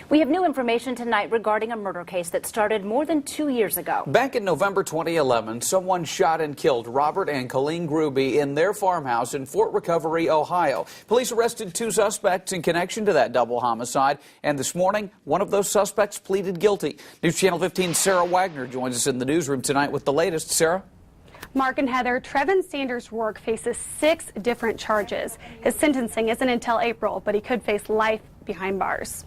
We have new information tonight regarding a murder case that started more than 2 years ago. Back in November 2011, someone shot and killed Robert and Colleen Gruby in their farmhouse in Fort Recovery, Ohio. Police arrested 2 suspects in connection to that double homicide, and this morning, one of those suspects pleaded guilty. News Channel 15's Sarah Wagner joins us in the newsroom tonight with the latest. Sarah? Mark and Heather, Trevin Sanders Rourke faces 6 different charges. His sentencing isn't until April, but he could face life behind bars.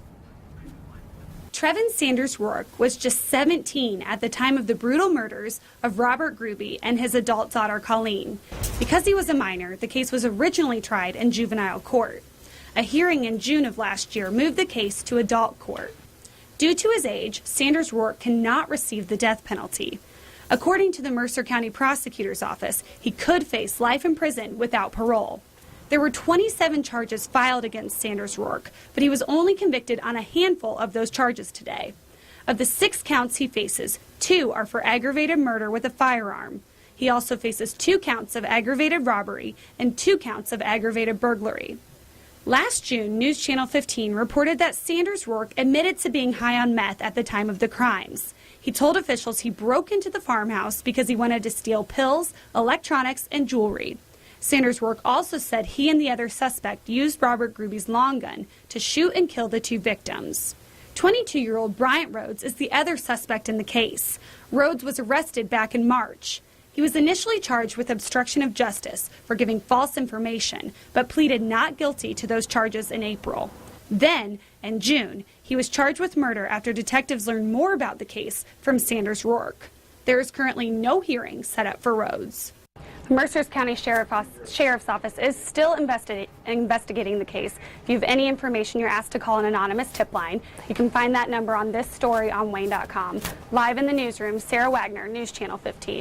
Trevin Sanders Rourke was just 17 at the time of the brutal murders of Robert Gruby and his adult daughter Colleen. Because he was a minor, the case was originally tried in juvenile court. A hearing in June of last year moved the case to adult court. Due to his age, Sanders Rourke cannot receive the death penalty. According to the Mercer County Prosecutor's Office, he could face life in prison without parole. There were 27 charges filed against Sanders Rourke, but he was only convicted on a handful of those charges today. Of the 6 counts he faces, 2 are for aggravated murder with a firearm. He also faces 2 counts of aggravated robbery and 2 counts of aggravated burglary. Last June, News Channel 15 reported that Sanders Rourke admitted to being high on meth at the time of the crimes. He told officials he broke into the farmhouse because he wanted to steal pills, electronics, and jewelry. Sanders Rourke also said he and the other suspect used Robert Gruby's long gun to shoot and kill the 2 victims. 22-year-old Bryant Rhodes is the other suspect in the case. Rhodes was arrested back in March. He was initially charged with obstruction of justice for giving false information, but pleaded not guilty to those charges in April. Then, in June, he was charged with murder after detectives learned more about the case from Sanders Rourke. There is currently no hearing set up for Rhodes. Mercer County Sheriff's Office is still investigating the case. If you have any information, you're asked to call an anonymous tip line. You can find that number on this story on Wayne.com. Live in the newsroom, Sarah Wagner, News Channel 15.